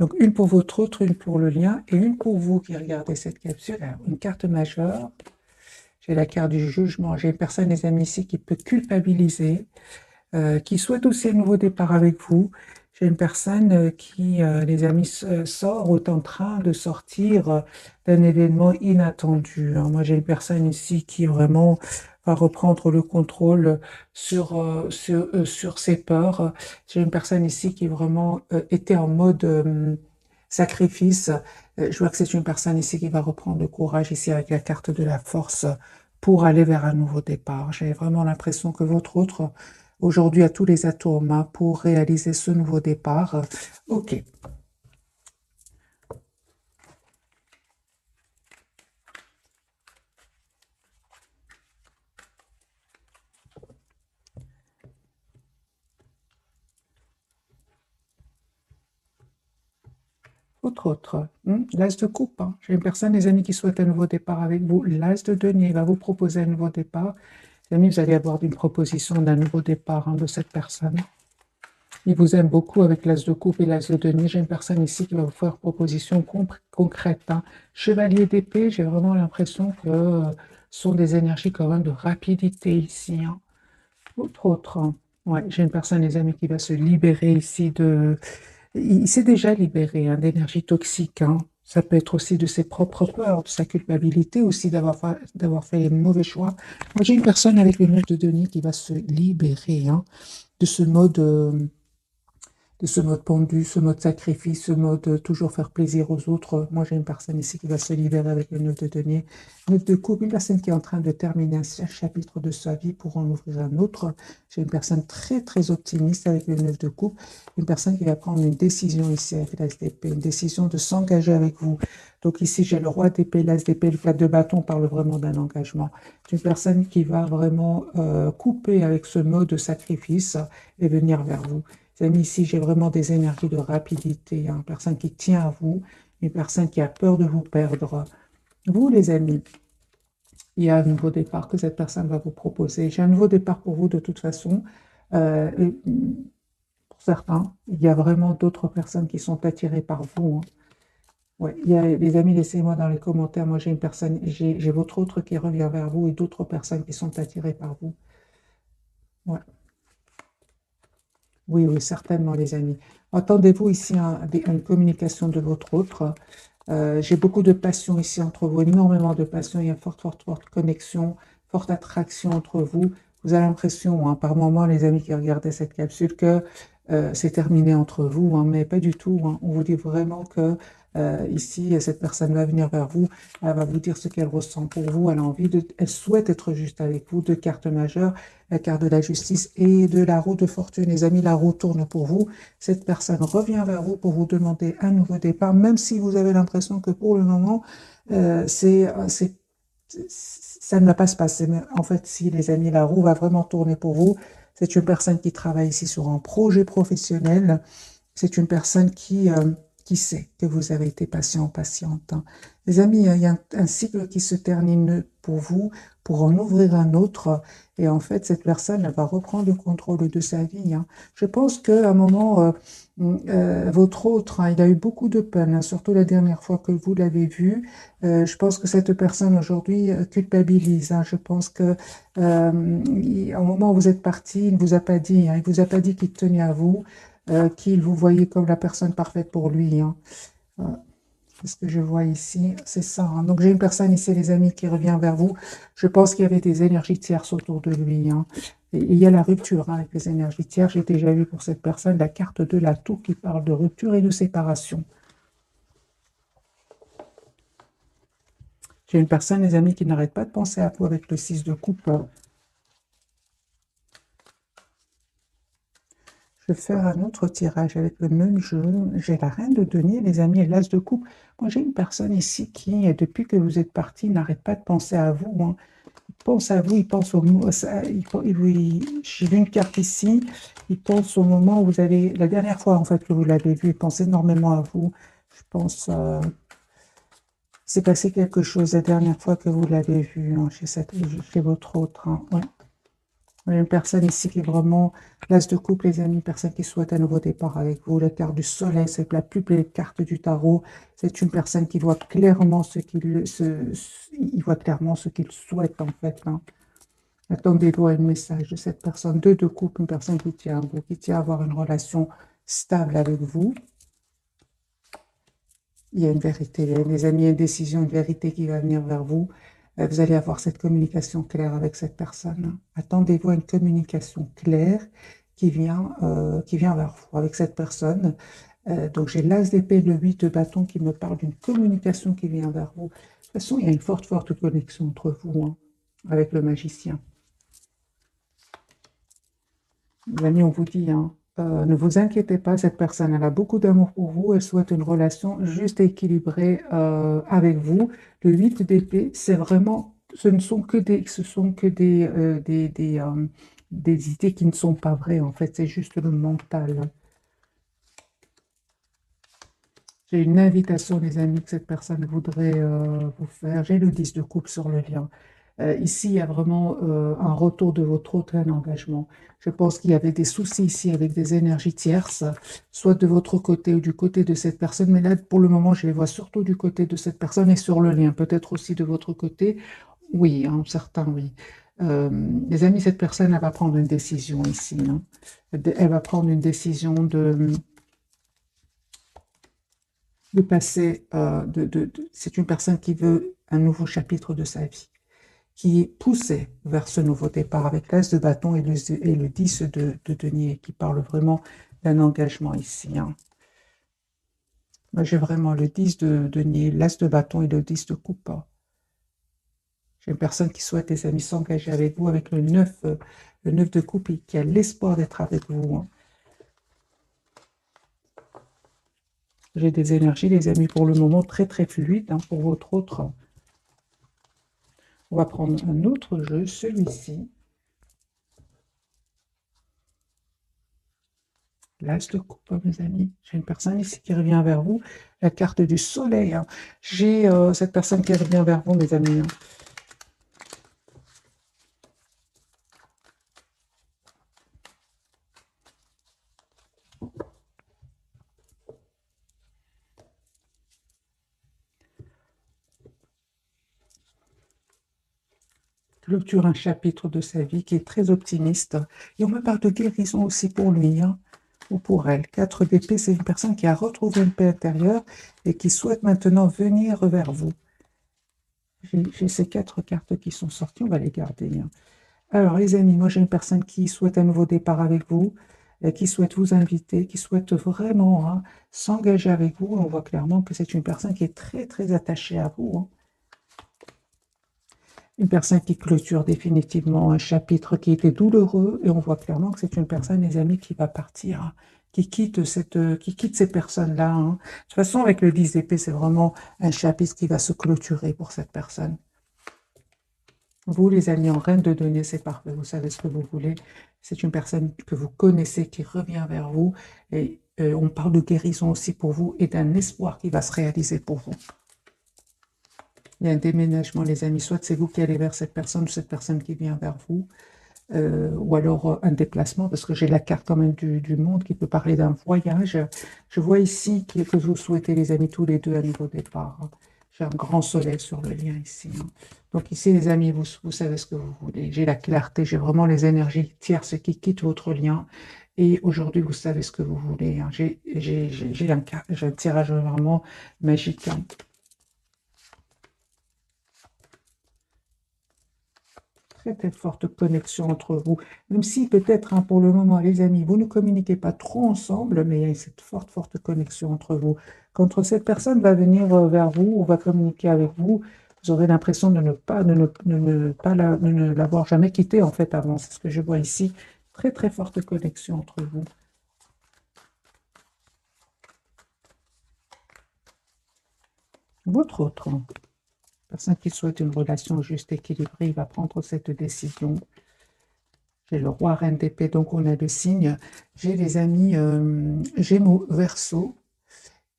Donc, une pour votre autre, une pour le lien, et une pour vous qui regardez cette capsule. Alors, une carte majeure. J'ai la carte du jugement. J'ai une personne, les amis, ici, qui peut culpabiliser, qui souhaite aussi un nouveau départ avec vous. J'ai une personne qui, les amis, sort ou est en train de sortir d'un événement inattendu, hein. Moi, j'ai une personne ici qui vraiment va reprendre le contrôle sur ses peurs. J'ai une personne ici qui vraiment était en mode sacrifice. Je vois que c'est une personne ici qui va reprendre le courage ici avec la carte de la force pour aller vers un nouveau départ. J'ai vraiment l'impression que votre autre aujourd'hui a tous les atouts en main pour réaliser ce nouveau départ. Ok. Autre, l'as de coupe, hein. J'ai une personne, les amis, qui souhaite un nouveau départ avec vous. L'as de denier va vous proposer un nouveau départ. Les amis, vous allez avoir une proposition d'un nouveau départ, hein, de cette personne. Il vous aime beaucoup avec l'as de coupe et l'as de denier. J'ai une personne ici qui va vous faire proposition concrète, hein. Chevalier d'épée, j'ai vraiment l'impression que ce sont des énergies quand même de rapidité ici, hein. Autre, hein. Ouais, j'ai une personne, les amis, qui va se libérer ici de... Il s'est déjà libéré, hein, d'énergie toxique, hein. Ça peut être aussi de ses propres peurs, de sa culpabilité aussi d'avoir fait les mauvais choix. Moi, j'ai une personne avec le 9 de denier qui va se libérer, hein, de ce mode... de ce mode pendu, ce mode sacrifice, ce mode toujours faire plaisir aux autres. Moi, j'ai une personne ici qui va se libérer avec le 9 de denier. 9 de coupe, une personne qui est en train de terminer un chapitre de sa vie pour en ouvrir un autre. J'ai une personne très, très optimiste avec le 9 de coupe. Une personne qui va prendre une décision ici avec l'as d'épée, une décision de s'engager avec vous. Donc ici, j'ai le roi d'épée, l'as d'épée, le 4 de bâton parle vraiment d'un engagement. C'est une personne qui va vraiment couper avec ce mode de sacrifice et venir vers vous. Les amis, ici, j'ai vraiment des énergies de rapidité, hein. Une personne qui tient à vous, une personne qui a peur de vous perdre. Vous, les amis, il y a un nouveau départ que cette personne va vous proposer. J'ai un nouveau départ pour vous de toute façon. Et pour certains, il y a vraiment d'autres personnes qui sont attirées par vous, hein. Ouais, il y a, les amis, laissez-moi dans les commentaires. Moi, j'ai une personne, j'ai votre autre qui revient vers vous et d'autres personnes qui sont attirées par vous. Ouais. Oui, oui, certainement, les amis. Entendez-vous ici une communication de votre autre? J'ai beaucoup de passion ici entre vous, énormément de passion. Il y a une forte, forte, forte connexion, forte attraction entre vous. Vous avez l'impression, hein, par moments, les amis qui regardaient cette capsule, que c'est terminé entre vous, hein, mais pas du tout, hein. On vous dit vraiment que ici, cette personne va venir vers vous, elle va vous dire ce qu'elle ressent pour vous, elle a envie de, elle souhaite être juste avec vous. Deux cartes majeures, la carte de la justice et de la roue de fortune. Les amis, la roue tourne pour vous. Cette personne revient vers vous pour vous demander un nouveau départ, même si vous avez l'impression que pour le moment, ça ne va pas se passer. Mais en fait, si les amis, la roue va vraiment tourner pour vous. C'est une personne qui travaille ici sur un projet professionnel. C'est une personne qui sait que vous avez été patient, patiente, hein. Les amis, il y a un cycle qui se termine pour vous, pour en ouvrir un autre. Et en fait, cette personne, elle va reprendre le contrôle de sa vie, hein. Je pense qu'à un moment, votre autre, hein, il a eu beaucoup de peine, hein, surtout la dernière fois que vous l'avez vu. Je pense que cette personne aujourd'hui culpabilise, hein. Je pense que au moment où vous êtes parti, il ne vous a pas dit, hein, il vous a pas dit qu'il tenait à vous, qu'il vous voyait comme la personne parfaite pour lui, hein. Euh, C'est ce que je vois ici, c'est ça, hein. Donc j'ai une personne ici, les amis, qui revient vers vous. Je pense qu'il y avait des énergies tierces autour de lui, hein. Et il y a la rupture, hein, avec les énergies tierces. J'ai déjà vu pour cette personne la carte de la tour qui parle de rupture et de séparation. J'ai une personne, les amis, qui n'arrête pas de penser à vous avec le 6 de coupe. Je vais faire un autre tirage avec le même jeu. J'ai la reine de denier, les amis, et l'as de coupe. Moi, j'ai une personne ici qui, depuis que vous êtes parti, n'arrête pas de penser à vous, hein. Il pense à vous, il pense au mot. J'ai vu une carte ici. Il pense au moment où vous avez, la dernière fois en fait que vous l'avez vu, il pense énormément à vous. Je pense, c'est passé quelque chose la dernière fois que vous l'avez vu, hein, chez votre autre, hein. Ouais. Il y a une personne ici qui est vraiment l'as de coupe, les amis, une personne qui souhaite un nouveau départ avec vous. La carte du soleil, c'est la plus belle carte du tarot. C'est une personne qui voit clairement il voit clairement ce qu'il souhaite en fait, hein. Attendez-vous à un message de cette personne. Deux de coupe, une personne qui tient à vous, qui tient à avoir une relation stable avec vous. Il y a une vérité, les amis, une décision, une vérité qui va venir vers vous. Vous allez avoir cette communication claire avec cette personne. Attendez-vous à une communication claire qui vient vers vous avec cette personne. Donc j'ai l'as d'épée, le 8 de bâton qui me parle d'une communication qui vient vers vous. De toute façon, il y a une forte, forte connexion entre vous, hein, avec le magicien. Les amis, on vous dit, hein, ne vous inquiétez pas, cette personne, elle a beaucoup d'amour pour vous, elle souhaite une relation juste et équilibrée avec vous. Le 8 d'épée, c'est vraiment, ce sont que des idées qui ne sont pas vraies, en fait, c'est juste le mental. J'ai une invitation, les amis, que cette personne voudrait vous faire. J'ai le 10 de coupe sur le lien. Ici, il y a vraiment un retour de votre autre, un engagement. Je pense qu'il y avait des soucis ici avec des énergies tierces, soit de votre côté ou du côté de cette personne. Mais là, pour le moment, je les vois surtout du côté de cette personne et sur le lien. Peut-être aussi de votre côté. Oui, hein, certain, oui. Les amis, cette personne, elle va prendre une décision ici, hein. Elle va prendre une décision de passer, c'est une personne qui veut un nouveau chapitre de sa vie, qui est poussée vers ce nouveau départ avec l'as de bâton et le 10 de denier, qui parle vraiment d'un engagement ici, hein. Moi, j'ai vraiment le 10 de denier, l'as de bâton et le 10 de coupe. J'ai une personne qui souhaite, les amis, s'engager avec vous avec le 9 de coupe et qui a l'espoir d'être avec vous, hein. J'ai des énergies, les amis, pour le moment très très fluides, hein, pour votre autre. On va prendre un autre jeu, celui-ci. L'as de coupe, mes amis. J'ai une personne ici qui revient vers vous. La carte du soleil, hein. J'ai cette personne qui revient vers vous, mes amis, hein. Clôture un chapitre de sa vie qui est très optimiste. Et on me parle de guérison aussi pour lui, hein, ou pour elle. 4 d'épée, c'est une personne qui a retrouvé une paix intérieure et qui souhaite maintenant venir vers vous. J'ai ces 4 cartes qui sont sorties, on va les garder, hein. Alors, les amis, moi j'ai une personne qui souhaite un nouveau départ avec vous, qui souhaite vous inviter, qui souhaite vraiment, hein, s'engager avec vous. On voit clairement que c'est une personne qui est très, très attachée à vous, hein. Une personne qui clôture définitivement un chapitre qui était douloureux, et on voit clairement que c'est une personne, les amis, qui va partir, hein, qui quitte ces personnes-là, hein. De toute façon, avec le 10 d'épée, c'est vraiment un chapitre qui va se clôturer pour cette personne. Vous, les amis, en reine de données, c'est parfait. Vous savez ce que vous voulez. C'est une personne que vous connaissez qui revient vers vous. Et on parle de guérison aussi pour vous et d'un espoir qui va se réaliser pour vous. Il y a un déménagement, les amis. Soit c'est vous qui allez vers cette personne ou cette personne qui vient vers vous. Ou alors un déplacement, parce que j'ai la carte quand même du monde qui peut parler d'un voyage. Je vois ici que vous souhaitez, les amis, tous les deux un nouveau départ, hein. J'ai un grand soleil sur le lien ici, hein. Donc ici, les amis, vous savez ce que vous voulez. J'ai la clarté, j'ai vraiment les énergies tierces qui quittent votre lien. Et aujourd'hui, vous savez ce que vous voulez, hein. J'ai un tirage vraiment magique, hein. Très très forte connexion entre vous. Même si peut-être, hein, pour le moment, les amis, vous ne communiquez pas trop ensemble, mais il y a cette forte, forte connexion entre vous. Quand cette personne va venir vers vous ou va communiquer avec vous, vous aurez l'impression de ne l'avoir jamais quitté en fait avant. C'est ce que je vois ici. Très très forte connexion entre vous. Votre autre, hein, personne qui souhaite une relation juste équilibrée, il va prendre cette décision. J'ai le roi, reine d'épée, donc on a le signe. J'ai les amis Gémeaux, Verseau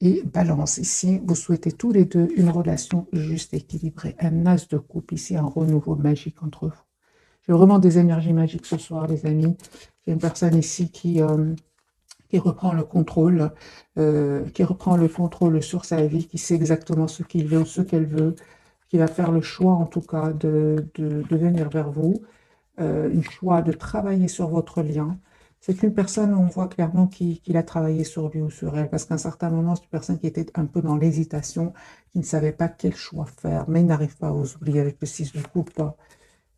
et Balance. Ici, vous souhaitez tous les deux une relation juste équilibrée. Un as de coupe, ici un renouveau magique entre vous. J'ai vraiment des énergies magiques ce soir, les amis. J'ai une personne ici qui reprend le contrôle, sur sa vie, qui sait exactement ce qu'il veut ou ce qu'elle veut, qui va faire le choix en tout cas de venir vers vous, un choix de travailler sur votre lien. C'est une personne, on voit clairement qu'il a travaillé sur lui ou sur elle, parce qu'à un certain moment, c'est une personne qui était un peu dans l'hésitation, qui ne savait pas quel choix faire, mais il n'arrive pas à vous oublier avec le 6 de coupe.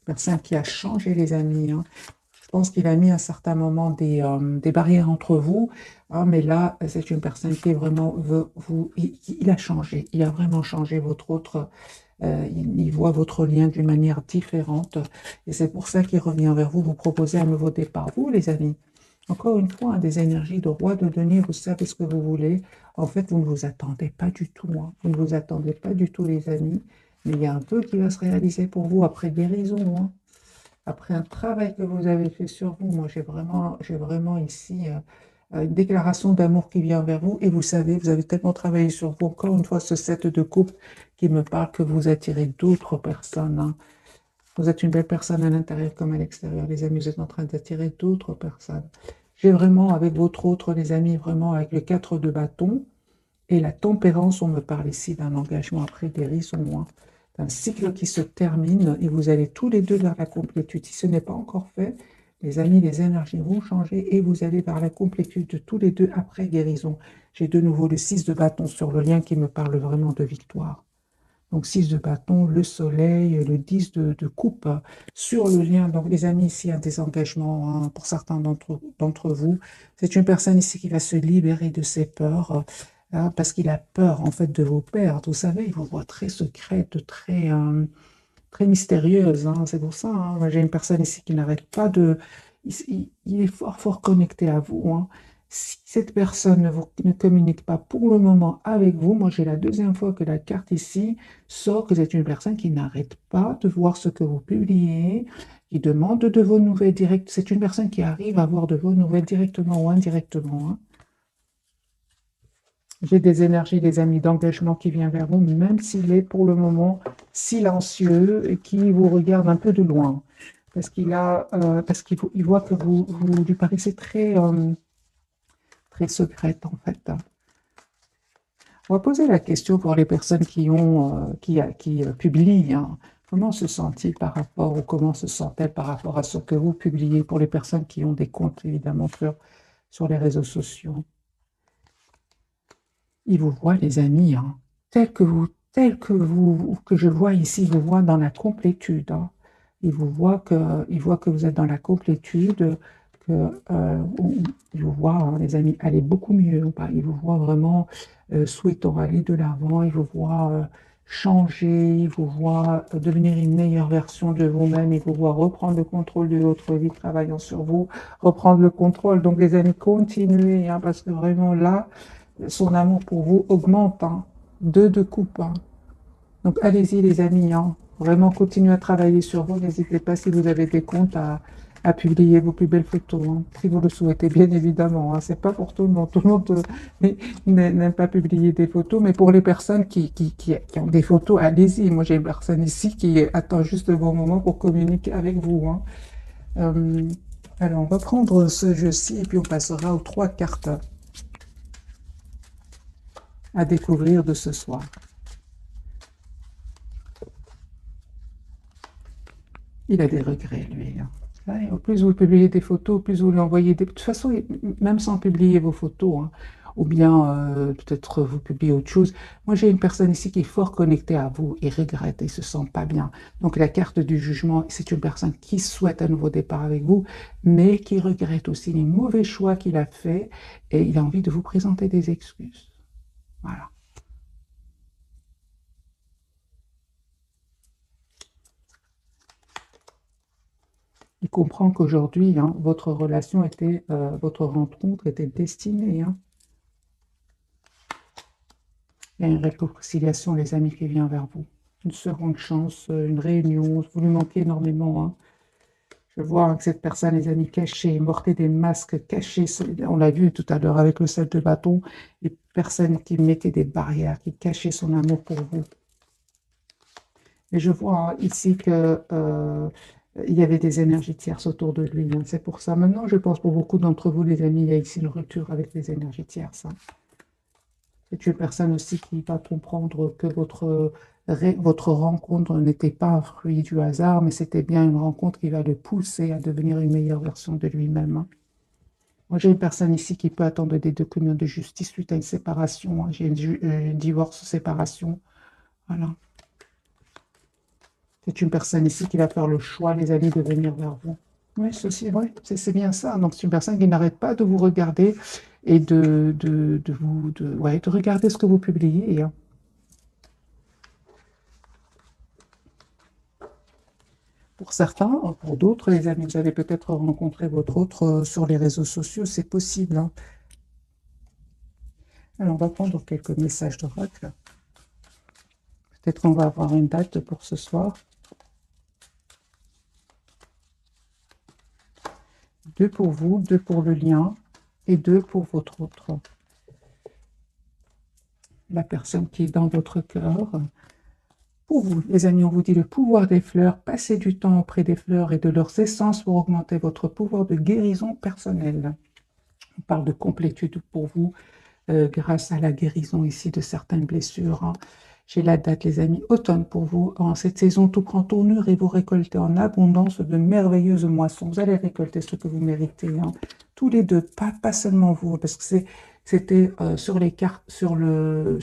Personne qui a changé, les amis, hein. Je pense qu'il a mis à un certain moment des barrières entre vous, hein, mais là, c'est une personne qui est vraiment veut vous. Il a changé, il a vraiment changé votre autre. Il voit votre lien d'une manière différente, et c'est pour ça qu'il revient vers vous, vous proposer un nouveau départ. Vous, les amis, encore une fois, hein, des énergies de roi de denier, vous savez ce que vous voulez. En fait, vous ne vous attendez pas du tout, hein. Vous ne vous attendez pas du tout, les amis, mais il y a un peu qui va se réaliser pour vous après guérison, hein. Après un travail que vous avez fait sur vous. Moi, j'ai vraiment ici une déclaration d'amour qui vient vers vous. Et vous savez, vous avez tellement travaillé sur vous. Encore une fois, ce 7 de coupe qui me parle que vous attirez d'autres personnes, hein. Vous êtes une belle personne à l'intérieur comme à l'extérieur, les amis. Vous êtes en train d'attirer d'autres personnes. J'ai vraiment, avec votre autre, les amis, vraiment avec le 4 de bâton et la tempérance, on me parle ici d'un engagement après guérison, hein, d'un cycle qui se termine et vous allez tous les deux vers la complétude. Si ce n'est pas encore fait, les amis, les énergies vont changer et vous allez vers la complétude de tous les deux après guérison. J'ai de nouveau le 6 de bâton sur le lien qui me parle vraiment de victoire. Donc 6 de bâton, le soleil, le 10 de coupe sur le lien. Donc les amis, ici, il y a des engagements, hein, pour certains d'entre vous. C'est une personne ici qui va se libérer de ses peurs, hein, parce qu'il a peur en fait de vous perdre. Vous savez, il vous voit très secrète, très mystérieuse, hein. C'est pour ça, hein. Moi, j'ai une personne ici qui n'arrête pas de... Il est fort connecté à vous, hein. Si cette personne ne communique pas pour le moment avec vous, moi j'ai la deuxième fois que la carte ici sort que c'est une personne qui n'arrête pas de voir ce que vous publiez, qui demande de vos nouvelles directes. C'est une personne qui arrive à avoir de vos nouvelles directement ou indirectement, hein. J'ai des énergies, des amis d'engagement qui viennent vers vous, même s'il est pour le moment silencieux et qui vous regarde un peu de loin. Parce qu'il voit que vous lui paraissez très secrète, en fait. On va poser la question pour les personnes qui publient, hein. Comment se sent-il par rapport, ou comment se sent-elle par rapport à ce que vous publiez pour les personnes qui ont des comptes, évidemment, sur les réseaux sociaux? Il vous voit, les amis, hein, que je vois ici, il vous voit dans la complétude, hein. Il voit que vous êtes dans la complétude, il vous voit, hein, les amis, aller beaucoup mieux, hein. Il vous voit vraiment souhaitant aller de l'avant, il vous voit changer, il vous voit devenir une meilleure version de vous-même, il vous voit reprendre le contrôle de votre vie, travaillant sur vous, reprendre le contrôle. Donc, les amis, continuez, hein, parce que vraiment là, son amour pour vous augmente, hein. 2 de coupe, hein. Donc allez-y, les amis, hein. Vraiment continuez à travailler sur vous. N'hésitez pas, si vous avez des comptes, à publier vos plus belles photos, hein, si vous le souhaitez, bien évidemment, hein. C'est pas pour tout le monde. Tout le monde n'aime pas publier des photos, mais pour les personnes qui ont des photos, allez-y. Moi, j'ai une personne ici qui attend juste le bon moment pour communiquer avec vous, hein. Euh, alors, on va prendre ce jeu-ci et puis on passera aux 3 cartes à découvrir de ce soir. Il a des regrets, lui, hein. Ouais, au plus vous publiez des photos, au plus vous lui envoyez des... De toute façon, même sans publier vos photos, hein, ou bien peut-être vous publiez autre chose. Moi, j'ai une personne ici qui est fort connectée à vous et regrette et se sent pas bien. Donc, la carte du jugement, c'est une personne qui souhaite un nouveau départ avec vous, mais qui regrette aussi les mauvais choix qu'il a faits et il a envie de vous présenter des excuses. Voilà. Il comprend qu'aujourd'hui, hein, votre rencontre était destinée, hein. Il y a une réconciliation, les amis, qui vient vers vous. Une seconde chance, une réunion. Vous lui manquez énormément, hein. Je vois, hein, que cette personne, les amis, cachée, portait des masques cachés. On l'a vu tout à l'heure avec le 7 de bâton. Les personnes qui mettaient des barrières, qui cachaient son amour pour vous. Et je vois, hein, ici que il y avait des énergies tierces autour de lui, hein. C'est pour ça. Maintenant, je pense pour beaucoup d'entre vous, les amis, il y a ici une rupture avec les énergies tierces, hein. C'est une personne aussi qui va comprendre que votre rencontre n'était pas un fruit du hasard, mais c'était bien une rencontre qui va le pousser à devenir une meilleure version de lui-même, hein. Moi, j'ai une personne ici qui peut attendre des documents de justice suite à une séparation, hein. J'ai un divorce, séparation. Voilà. C'est une personne ici qui va faire le choix, les amis, de venir vers vous. Oui, ceci, ouais, c'est bien ça. Donc, c'est une personne qui n'arrête pas de vous regarder et ouais, de regarder ce que vous publiez, hein. Pour certains, pour d'autres, les amis, vous avez peut-être rencontré votre autre sur les réseaux sociaux, c'est possible, hein. Alors, on va prendre quelques messages d'oracle. Peut-être qu'on va avoir une date pour ce soir. 2 pour vous, 2 pour le lien et 2 pour votre autre. La personne qui est dans votre cœur. Pour vous, les amis, on vous dit le pouvoir des fleurs. Passez du temps auprès des fleurs et de leurs essences pour augmenter votre pouvoir de guérison personnelle. On parle de complétude pour vous grâce à la guérison ici de certaines blessures, hein. J'ai la date, les amis, automne pour vous. En cette saison, tout prend tournure et vous récoltez en abondance de merveilleuses moissons. Vous allez récolter ce que vous méritez, hein. Tous les deux, pas seulement vous, parce que c'était sur les cartes, sur le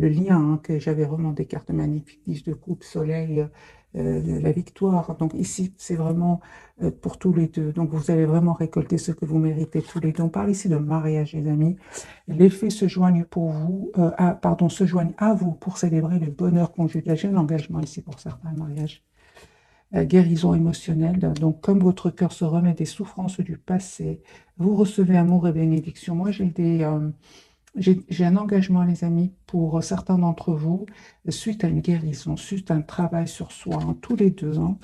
lien, hein, que j'avais vraiment des cartes magnifiques, 10 de coupe, soleil, la victoire. Donc ici, c'est vraiment pour tous les deux. Donc vous allez vraiment récolter ce que vous méritez tous les deux. On parle ici de mariage, les amis. Les fées se joignent pour vous, se joignent à vous pour célébrer le bonheur conjugal. J'ai un engagement ici pour certains mariages. Guérison émotionnelle. Donc, comme votre cœur se remet des souffrances du passé, vous recevez amour et bénédiction. Moi, j'ai un engagement, les amis, pour certains d'entre vous, suite à une guérison, suite à un travail sur soi, hein, tous les 2 ans.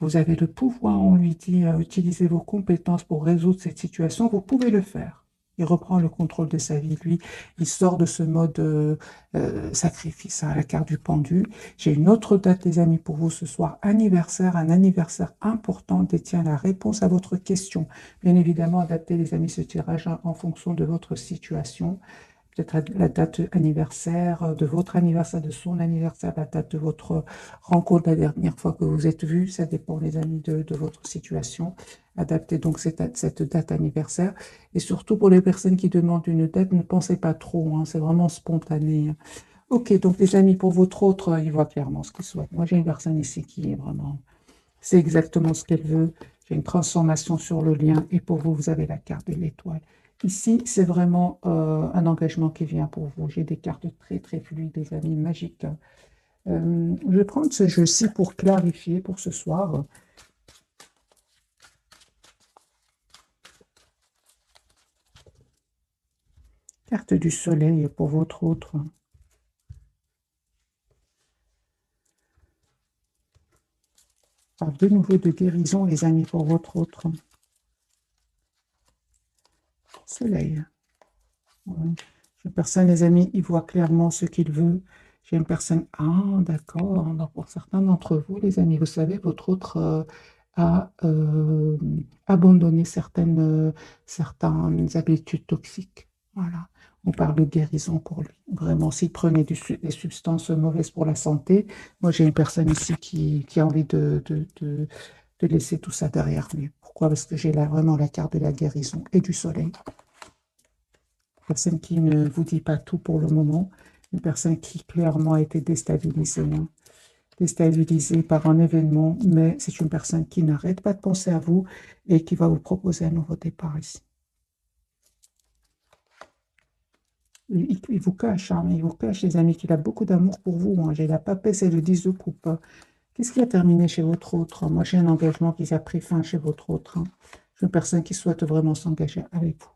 Vous avez le pouvoir, on lui dit, utilisez vos compétences pour résoudre cette situation. Vous pouvez le faire. Il reprend le contrôle de sa vie, lui. Il sort de ce mode sacrifice, à la carte du pendu. J'ai une autre date, les amis, pour vous ce soir. Anniversaire, un anniversaire important détient la réponse à votre question. Bien évidemment, adaptez, les amis, ce tirage en fonction de votre situation. Peut-être la date anniversaire, de votre anniversaire, de son anniversaire, la date de votre rencontre la dernière fois que vous êtes vus. Ça dépend, les amis, de votre situation. Adaptez donc cette date anniversaire. Et surtout, pour les personnes qui demandent une date, ne pensez pas trop, hein, c'est vraiment spontané, hein. Ok, donc les amis, pour votre autre, il voit clairement ce qu'il souhaite. Moi, j'ai une personne ici qui est vraiment... C'est exactement ce qu'elle veut. J'ai une transformation sur le lien. Et pour vous, vous avez la carte de l'étoile. Ici, c'est vraiment un engagement qui vient pour vous. J'ai des cartes très, très fluides, des amis, magiques. Je vais prendre ce jeu-ci pour clarifier pour ce soir. Carte du soleil pour votre autre. Parle de nouveau de guérison, les amis, pour votre autre. Soleil. Ouais. Une personne, les amis, il voit clairement ce qu'il veut. J'ai une personne, ah, d'accord. Donc, pour certains d'entre vous, les amis, vous savez, votre autre a abandonné certaines habitudes toxiques. Voilà. On parle de guérison pour lui. Vraiment, s'il prenait des substances mauvaises pour la santé, moi, j'ai une personne ici qui a envie de laisser tout ça derrière lui. Pourquoi? Parce que j'ai là vraiment la carte de la guérison et du soleil. Personne qui ne vous dit pas tout pour le moment, une personne qui clairement a été déstabilisée, hein, déstabilisée par un événement, mais c'est une personne qui n'arrête pas de penser à vous et qui va vous proposer un nouveau départ ici. Il vous cache, hein, il vous cache, les amis, qu'il a beaucoup d'amour pour vous, hein. J'ai la papesse et le 10 de coupe. Qu'est-ce qui a terminé chez votre autre? Moi, j'ai un engagement qui a pris fin chez votre autre, hein. Je suis une personne qui souhaite vraiment s'engager avec vous.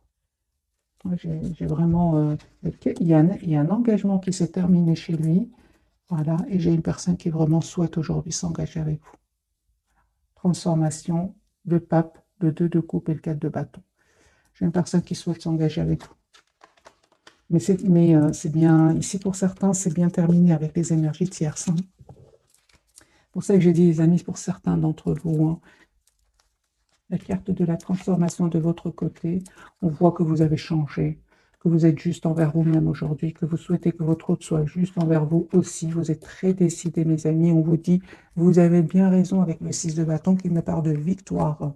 Moi, j'ai vraiment... il y a un engagement qui s'est terminé chez lui. Voilà, et j'ai une personne qui vraiment souhaite aujourd'hui s'engager avec vous. Transformation, le pape, le 2 de coupe et le 4 de bâton. J'ai une personne qui souhaite s'engager avec vous. Mais c'est bien, ici pour certains, c'est bien terminé avec les énergies tierces, hein. pour ça que j'ai dit, les amis, pour certains d'entre vous, hein, la carte de la transformation de votre côté, on voit que vous avez changé, que vous êtes juste envers vous-même aujourd'hui, que vous souhaitez que votre autre soit juste envers vous aussi. Vous êtes très décidés, mes amis. On vous dit, vous avez bien raison avec le 6 de bâton qui me parle de victoire.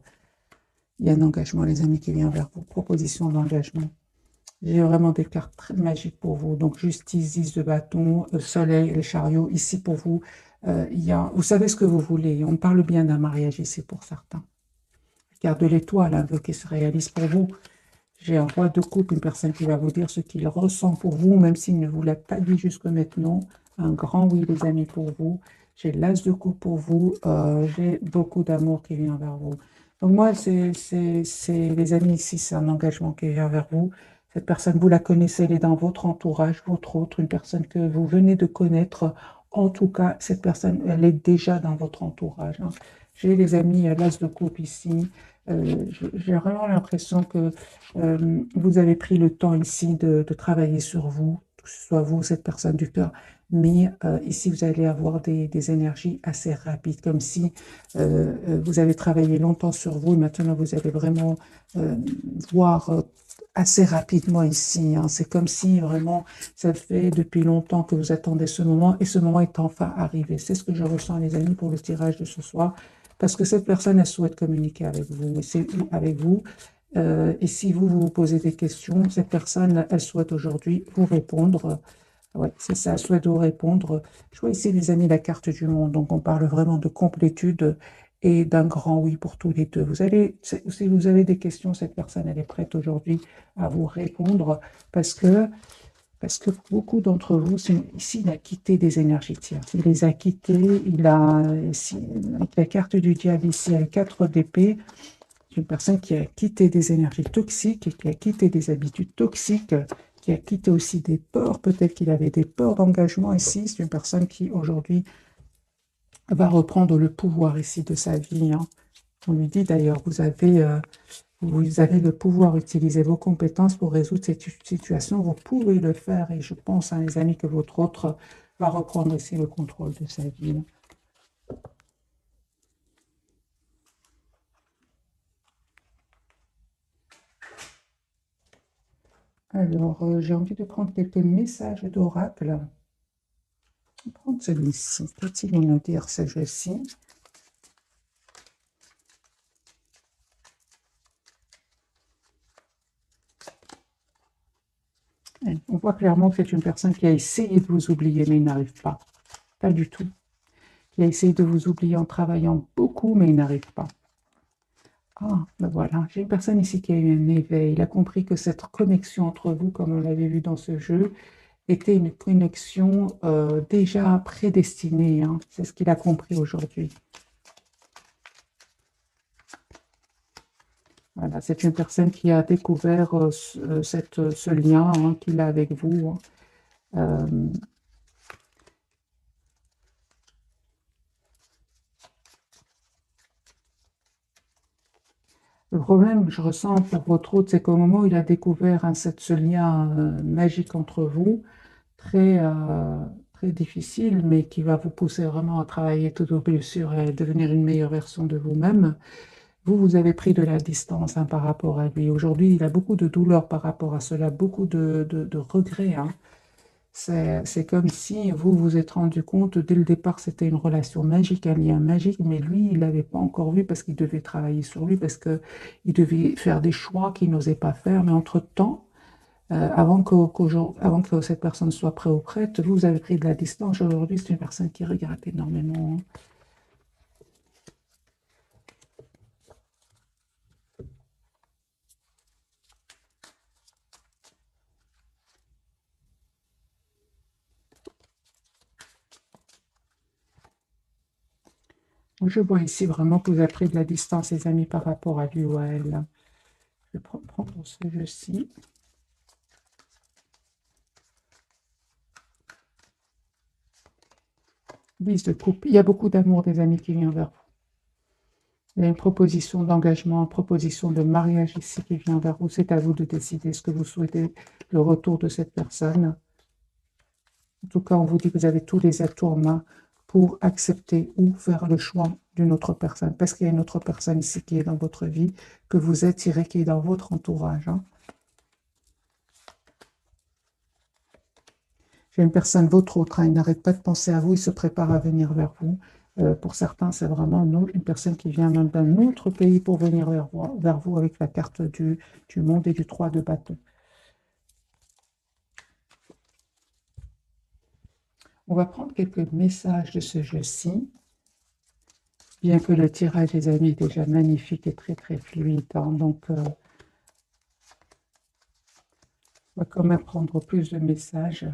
Il y a un engagement, les amis, qui vient vers vous. Proposition d'engagement. J'ai vraiment des cartes très magiques pour vous. Donc, justice, 10 de bâton, soleil, le chariot. Ici, pour vous, vous savez ce que vous voulez. On parle bien d'un mariage ici pour certains. Carte de l'étoile, un vœu qui se réalise pour vous. J'ai un roi de coupe, une personne qui va vous dire ce qu'il ressent pour vous, même s'il ne vous l'a pas dit jusque maintenant. Un grand oui, les amis, pour vous. J'ai l'as de coupe pour vous. J'ai beaucoup d'amour qui vient vers vous. Donc moi, les amis, ici, c'est un engagement qui vient vers vous. Cette personne, vous la connaissez, elle est dans votre entourage, votre autre, une personne que vous venez de connaître. En tout cas, cette personne, elle est déjà dans votre entourage, hein. J'ai les amis, l'as de coupe ici. J'ai vraiment l'impression que vous avez pris le temps ici de travailler sur vous, que ce soit vous, cette personne du cœur, mais ici, vous allez avoir des énergies assez rapides, comme si vous avez travaillé longtemps sur vous et maintenant vous allez vraiment voir assez rapidement ici, hein. C'est comme si vraiment ça fait depuis longtemps que vous attendez ce moment et ce moment est enfin arrivé. C'est ce que je ressens, les amis, pour le tirage de ce soir. Parce que cette personne, elle souhaite communiquer avec vous. Et c'est avec vous. Et si vous vous posez des questions, cette personne, elle souhaite aujourd'hui vous répondre. Ouais, c'est ça, elle souhaite vous répondre. Je vois ici, les amis, la carte du monde. Donc, on parle vraiment de complétude et d'un grand oui pour tous les deux. Si vous avez des questions, cette personne, elle est prête aujourd'hui à vous répondre parce que beaucoup d'entre vous, ici, il a quitté des énergies tierces. Il les a quittés, ici, avec la carte du diable ici, avec 4 d'épée, c'est une personne qui a quitté des énergies toxiques, et qui a quitté des habitudes toxiques, qui a quitté aussi des peurs. Peut-être qu'il avait des peurs d'engagement ici. C'est une personne qui, aujourd'hui, va reprendre le pouvoir ici de sa vie, hein. On lui dit d'ailleurs, vous avez le pouvoir d'utiliser vos compétences pour résoudre cette situation. Vous pouvez le faire et je pense, hein, les amis, que votre autre va reprendre ici le contrôle de sa vie. Alors, j'ai envie de prendre quelques messages d'oracle. Je vais prendre celui-ci. Qu'est-il nous dire ce jeu-ci? On voit clairement que c'est une personne qui a essayé de vous oublier, mais il n'arrive pas. Pas du tout. Qui a essayé de vous oublier en travaillant beaucoup, mais il n'arrive pas. Ah, ben voilà, j'ai une personne ici qui a eu un éveil. Il a compris que cette connexion entre vous, comme on l'avait vu dans ce jeu, était une connexion déjà prédestinée, hein. C'est ce qu'il a compris aujourd'hui. Voilà, c'est une personne qui a découvert ce lien, hein, qu'il a avec vous, hein. Le problème que je ressens pour votre hôte, c'est qu'au moment où il a découvert, hein, ce lien magique entre vous, très, très difficile, mais qui va vous pousser vraiment à travailler toutes vos blessures et devenir une meilleure version de vous-même, vous avez pris de la distance, hein, par rapport à lui. Aujourd'hui, il a beaucoup de douleur par rapport à cela, beaucoup de regrets, hein. C'est comme si vous vous êtes rendu compte, dès le départ, c'était une relation magique, un lien magique, mais lui, il l'avait pas encore vu parce qu'il devait travailler sur lui, parce qu'il devait faire des choix qu'il n'osait pas faire. Mais entre-temps, avant que cette personne soit prête ou prête, vous avez pris de la distance. Aujourd'hui, c'est une personne qui regrette énormément, hein. Je vois ici vraiment que vous avez pris de la distance, les amis, par rapport à lui ou à elle. Je vais prendre ce jeu-ci. Liste de coupe. Il y a beaucoup d'amour des amis qui vient vers vous. Il y a une proposition d'engagement, une proposition de mariage ici qui vient vers vous. C'est à vous de décider ce que vous souhaitez, le retour de cette personne. En tout cas, on vous dit que vous avez tous les atouts en main pour accepter ou faire le choix d'une autre personne. Parce qu'il y a une autre personne ici qui est dans votre vie, que vous attirez, qui est dans votre entourage. Hein. J'ai une personne, votre autre, hein, il n'arrête pas de penser à vous, il se prépare à venir vers vous. Pour certains, c'est vraiment une personne qui vient même d'un autre pays pour venir vers vous avec la carte du monde et du 3 de bâton. On va prendre quelques messages de ce jeu-ci. Bien que le tirage, les amis, est déjà magnifique et très très fluide. Hein, donc, on va quand même prendre plus de messages.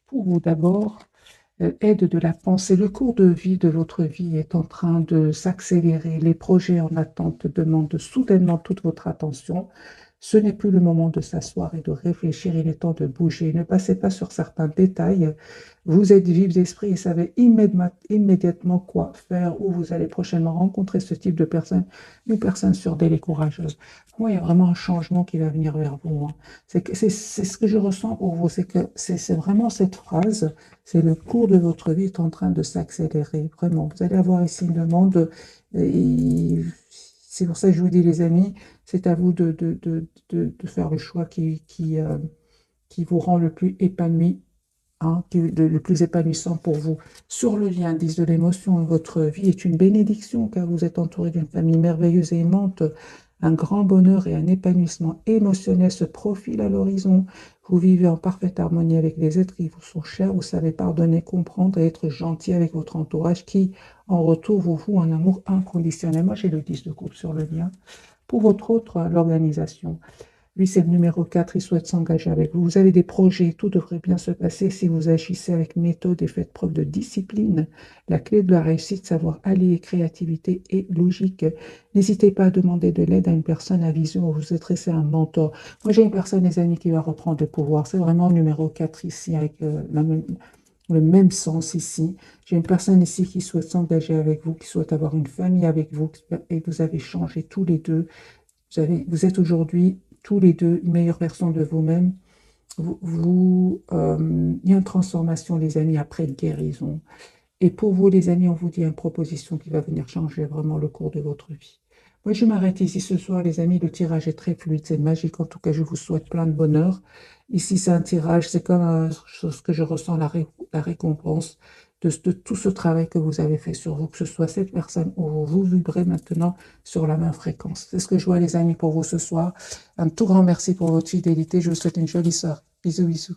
Pour vous d'abord, aide de la pensée. Le cours de vie de votre vie est en train de s'accélérer. Les projets en attente demandent soudainement toute votre attention. Ce n'est plus le moment de s'asseoir et de réfléchir, il est temps de bouger. Ne passez pas sur certains détails. Vous êtes vifs d'esprit et savez immédiatement quoi faire, ou vous allez prochainement rencontrer ce type de personne, une personne sûre d'elle et courageuse. Pour moi, il y a vraiment un changement qui va venir vers vous. Hein. C'est ce que je ressens pour vous, c'est que c'est vraiment cette phrase, c'est le cours de votre vie est en train de s'accélérer, vraiment. Vous allez avoir ici une demande, c'est pour ça que je vous dis les amis, c'est à vous de faire le choix qui vous rend le plus épanoui, hein, le plus épanouissant pour vous. Sur le lien, 10 de l'émotion, votre vie est une bénédiction car vous êtes entouré d'une famille merveilleuse et aimante. Un grand bonheur et un épanouissement émotionnel se profilent à l'horizon. Vous vivez en parfaite harmonie avec les êtres qui vous sont chers. Vous savez pardonner, comprendre et être gentil avec votre entourage qui, en retour, vous voue un amour inconditionnel. Moi, j'ai le 10 de coupe sur le lien. Pour votre autre, l'organisation. Lui, c'est le numéro 4, il souhaite s'engager avec vous. Vous avez des projets, tout devrait bien se passer si vous agissez avec méthode et faites preuve de discipline. La clé de la réussite, savoir allier créativité et logique. N'hésitez pas à demander de l'aide à une personne à vision ou vous adresser à un mentor. Moi, j'ai une personne, les amis, qui va reprendre le pouvoir. C'est vraiment le numéro 4 ici, avec le même sens ici. J'ai une personne ici qui souhaite s'engager avec vous, qui souhaite avoir une famille avec vous, et vous avez changé tous les deux. Vous êtes aujourd'hui tous les deux une meilleure version de vous-même. Il y a une transformation, les amis, après guérison. Et pour vous, les amis, on vous dit une proposition qui va venir changer vraiment le cours de votre vie. Moi, je m'arrête ici ce soir, les amis. Le tirage est très fluide, c'est magique. En tout cas, je vous souhaite plein de bonheur. Ici, c'est un tirage, c'est comme ce que je ressens, la récompense de tout ce travail que vous avez fait sur vous, que ce soit cette personne ou vous vibrez maintenant sur la même fréquence. C'est ce que je vois, les amis, pour vous ce soir. Un tout grand merci pour votre fidélité. Je vous souhaite une jolie soirée. Bisous, bisous.